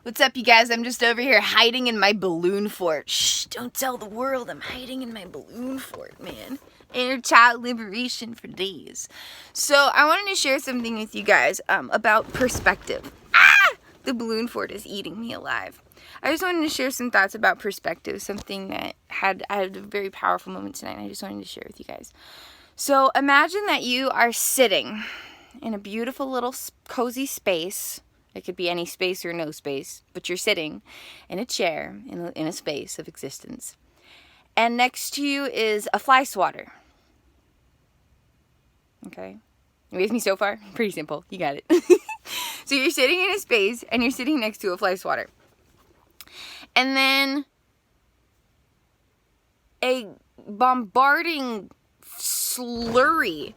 What's up, you guys? I'm just over here hiding in my balloon fort. Shh, don't tell the world I'm hiding in my balloon fort, man. Inner child liberation for days. So I wanted to share something with you guys about perspective. The balloon fort is eating me alive. I just wanted to share some thoughts about perspective, something that I had a very powerful moment tonight, and I just wanted to share with you guys. So imagine that you are sitting in a beautiful little cozy space. It could be any space or no space, but you're sitting in a chair in a space of existence. And next to you is a fly swatter. Okay? You with me so far? Pretty simple. You got it. So you're sitting in a space and you're sitting next to a fly swatter. And then a bombarding slurry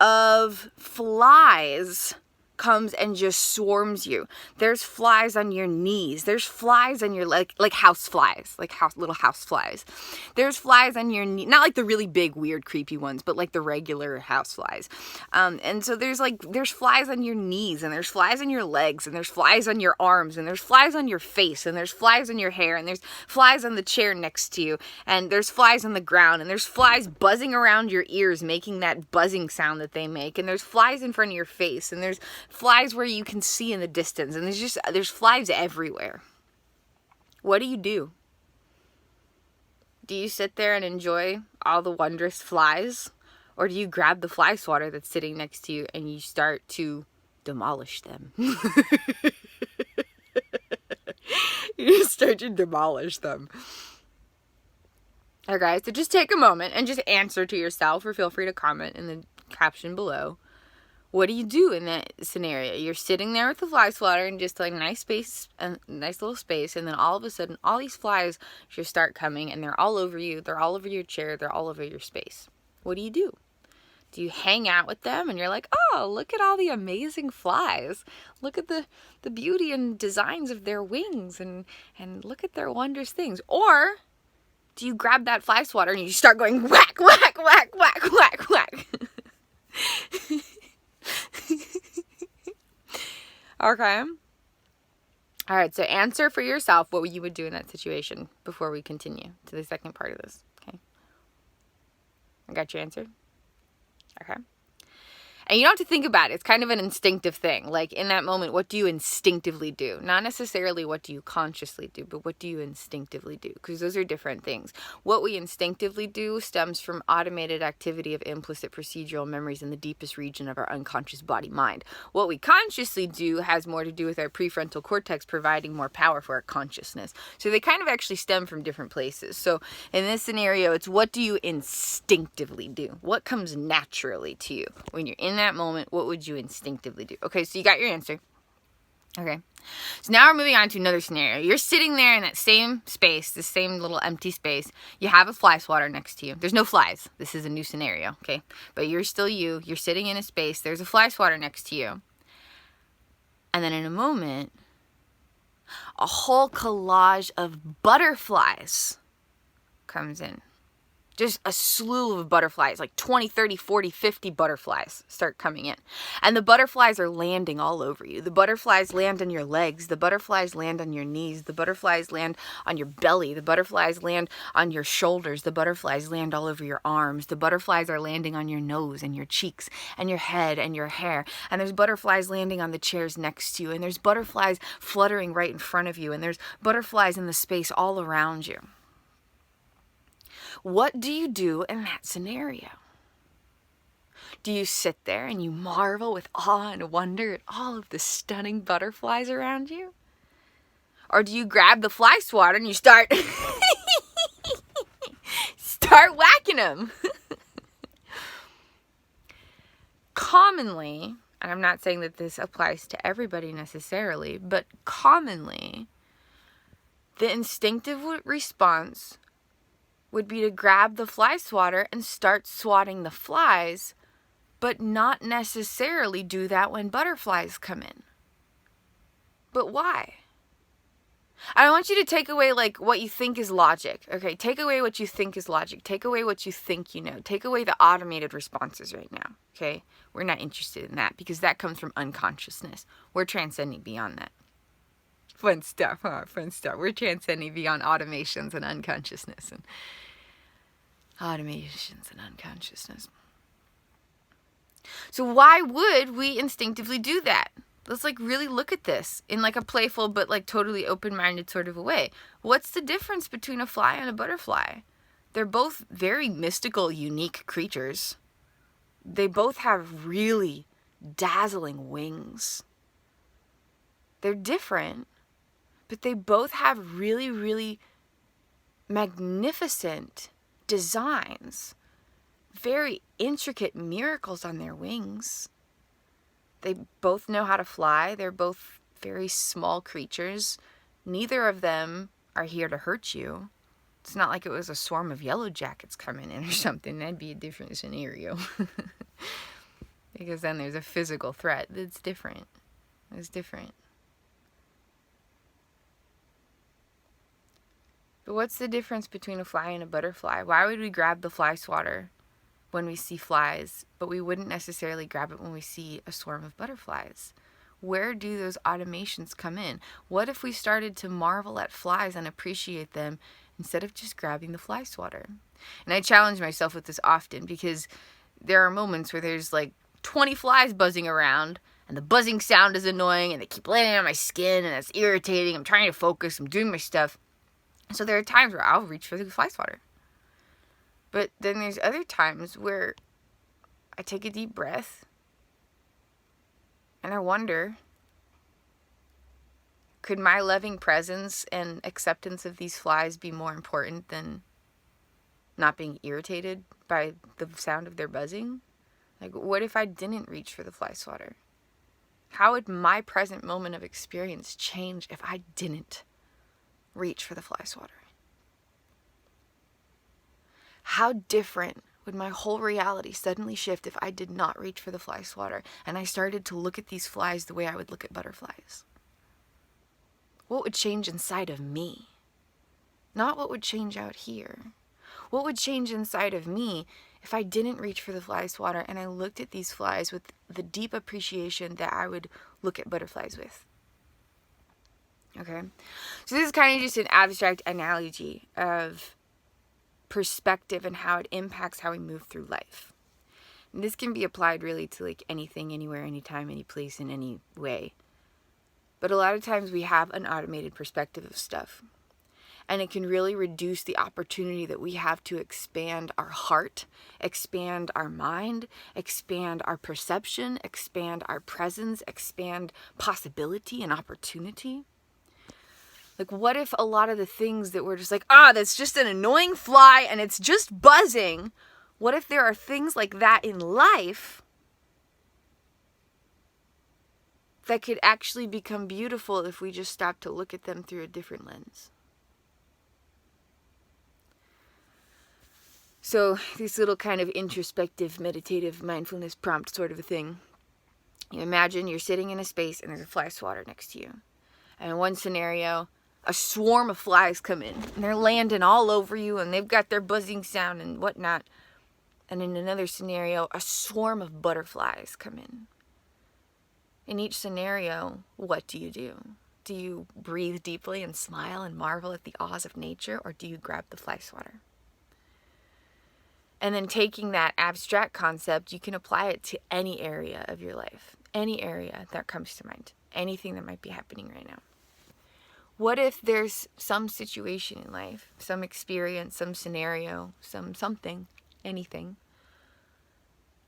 of flies comes and just swarms you. There's flies on your knees. There's flies on your like house flies, little house flies. There's flies on your knee, not like the really big, weird, creepy ones, but like the regular house flies. And so there's flies on your knees, and there's flies on your legs, and there's flies on your arms, and there's flies on your face, and there's flies on your hair, and there's flies on the chair next to you, and there's flies on the ground, and there's flies buzzing around your ears, making that buzzing sound that they make, and there's flies in front of your face, and there's flies where you can see in the distance, and there's flies everywhere. What do? Do you sit there and enjoy all the wondrous flies? Or do you grab the fly swatter that's sitting next to you and you start to demolish them? You start to demolish them. Okay, so just take a moment and just answer to yourself, or feel free to comment in the caption below. What do you do in that scenario? You're sitting there with the fly swatter in just like a nice little space, and then all of a sudden, all these flies just start coming, and they're all over you, they're all over your chair, they're all over your space. What do you do? Do you hang out with them and you're like, oh, look at all the amazing flies. Look at the beauty and designs of their wings, and look at their wondrous things. Or do you grab that fly swatter and you start going whack, whack, whack, whack, whack, whack? Okay. All right, so answer for yourself what you would do in that situation before we continue to the second part of this. Okay. I got your answer? Okay. And you don't have to think about it. It's kind of an instinctive thing. Like, in that moment, what do you instinctively do? Not necessarily what do you consciously do, but what do you instinctively do? Because those are different things. What we instinctively do stems from automated activity of implicit procedural memories in the deepest region of our unconscious body-mind. What we consciously do has more to do with our prefrontal cortex providing more power for our consciousness. So they kind of actually stem from different places. So in this scenario, it's what do you instinctively do? What comes naturally to you when you're in that moment? What would you instinctively do? Okay, so you got your answer. Okay, so now we're moving on to another scenario. You're sitting there in that same space, the same little empty space. You have a fly swatter next to you. There's no flies. This is a new scenario, okay? But you're still you. You're sitting in a space. There's a fly swatter next to you. And then in a moment, a whole collage of butterflies comes in. Just a slew of butterflies, like 20, 30, 40, 50 butterflies start coming in. And the butterflies are landing all over you. The butterflies land on your legs. The butterflies land on your knees. The butterflies land on your belly. The butterflies land on your shoulders. The butterflies land all over your arms. The butterflies are landing on your nose and your cheeks and your head and your hair. And there's butterflies landing on the chairs next to you. And there's butterflies fluttering right in front of you. And there's butterflies in the space all around you. What do you do in that scenario? Do you sit there and you marvel with awe and wonder at all of the stunning butterflies around you? Or do you grab the fly swatter and you start whacking them? Commonly, and I'm not saying that this applies to everybody necessarily, but commonly, the instinctive response would be to grab the fly swatter and start swatting the flies, but not necessarily do that when butterflies come in. But why? I don't want you to take away like what you think is logic. Okay, take away what you think is logic. Take away what you think you know. Take away the automated responses right now. Okay, we're not interested in that because that comes from unconsciousness. We're transcending beyond that. Fun stuff, huh? Fun stuff. We're transcending beyond automations and unconsciousness. So why would we instinctively do that? Let's really look at this in a playful but totally open-minded sort of a way. What's the difference between a fly and a butterfly? They're both very mystical, unique creatures. They both have really dazzling wings. They're different, but they both have really, really magnificent designs. Very intricate miracles on their wings. They both know how to fly. They're both very small creatures. Neither of them are here to hurt you. It's not like it was a swarm of yellow jackets coming in or something. That'd be a different scenario. Because then there's a physical threat that's different. It's different. But what's the difference between a fly and a butterfly? Why would we grab the fly swatter when we see flies, but we wouldn't necessarily grab it when we see a swarm of butterflies? Where do those automations come in? What if we started to marvel at flies and appreciate them instead of just grabbing the fly swatter? And I challenge myself with this often because there are moments where there's 20 flies buzzing around and the buzzing sound is annoying and they keep landing on my skin and it's irritating. I'm trying to focus. I'm doing my stuff. So there are times where I'll reach for the fly swatter. But then there's other times where I take a deep breath and I wonder, could my loving presence and acceptance of these flies be more important than not being irritated by the sound of their buzzing? What if I didn't reach for the fly swatter? How would my present moment of experience change if I didn't reach for the fly swatter? How different would my whole reality suddenly shift if I did not reach for the fly swatter and I started to look at these flies the way I would look at butterflies? What would change inside of me? Not what would change out here. What would change inside of me if I didn't reach for the fly swatter and I looked at these flies with the deep appreciation that I would look at butterflies with? Okay? So this is kind of just an abstract analogy of perspective and how it impacts how we move through life. And this can be applied really to anything, anywhere, anytime, any place, in any way. But a lot of times we have an automated perspective of stuff. And it can really reduce the opportunity that we have to expand our heart, expand our mind, expand our perception, expand our presence, expand possibility and opportunity. What if a lot of the things that we're just that's just an annoying fly and it's just buzzing. What if there are things like that in life that could actually become beautiful if we just stop to look at them through a different lens? So this little kind of introspective, meditative, mindfulness prompt sort of a thing. You imagine you're sitting in a space and there's a fly swatter next to you. And in one scenario, a swarm of flies come in and they're landing all over you and they've got their buzzing sound and whatnot. And in another scenario, a swarm of butterflies come in. In each scenario, what do you do? Do you breathe deeply and smile and marvel at the awe of nature, or do you grab the fly swatter? And then taking that abstract concept, you can apply it to any area of your life, any area that comes to mind, anything that might be happening right now. What if there's some situation in life, some experience, some scenario, something, anything,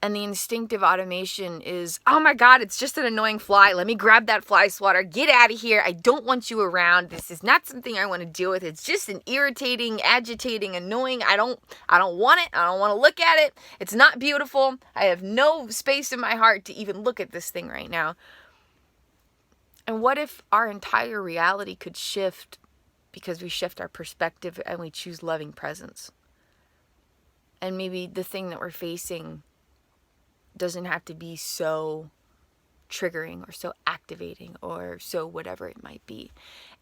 and the instinctive automation is, oh my God, it's just an annoying fly. Let me grab that fly swatter. Get out of here. I don't want you around. This is not something I want to deal with. It's just an irritating, agitating, annoying. I don't want it. I don't want to look at it. It's not beautiful. I have no space in my heart to even look at this thing right now. And what if our entire reality could shift because we shift our perspective and we choose loving presence? And maybe the thing that we're facing doesn't have to be so triggering or so activating or so whatever it might be.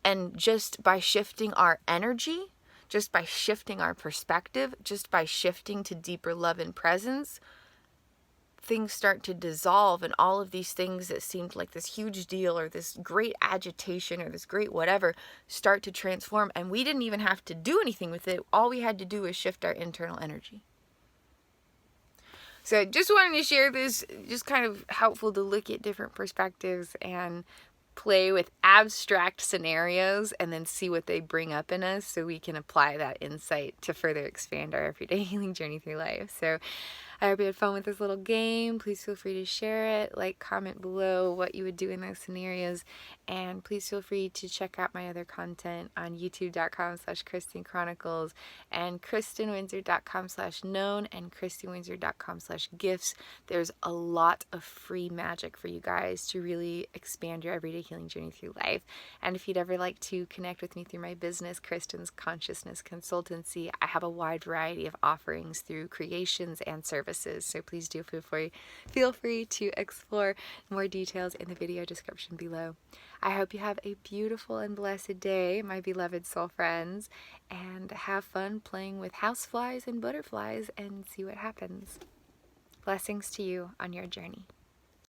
And just by shifting our energy, just by shifting our perspective, just by shifting to deeper love and presence, things start to dissolve, and all of these things that seemed like this huge deal or this great agitation or this great whatever start to transform, and we didn't even have to do anything with it. All we had to do was shift our internal energy. So just wanted to share this, just kind of helpful to look at different perspectives and play with abstract scenarios and then see what they bring up in us so we can apply that insight to further expand our everyday healing journey through life. So I hope you had fun with this little game. Please feel free to share it, like, comment below what you would do in those scenarios, and please feel free to check out my other content on youtube.com/Kristin Chronicles and KristinWindsor.com/known and KristinWindsor.com/gifts. There's a lot of free magic for you guys to really expand your everyday healing journey through life. And if you'd ever like to connect with me through my business, KRISTIN'S Consciousness Consultancy, I have a wide variety of offerings through creations and services. So please do feel free to explore more details in the video description below. I hope you have a beautiful and blessed day, my beloved soul friends, and have fun playing with houseflies and butterflies and see what happens. Blessings to you on your journey.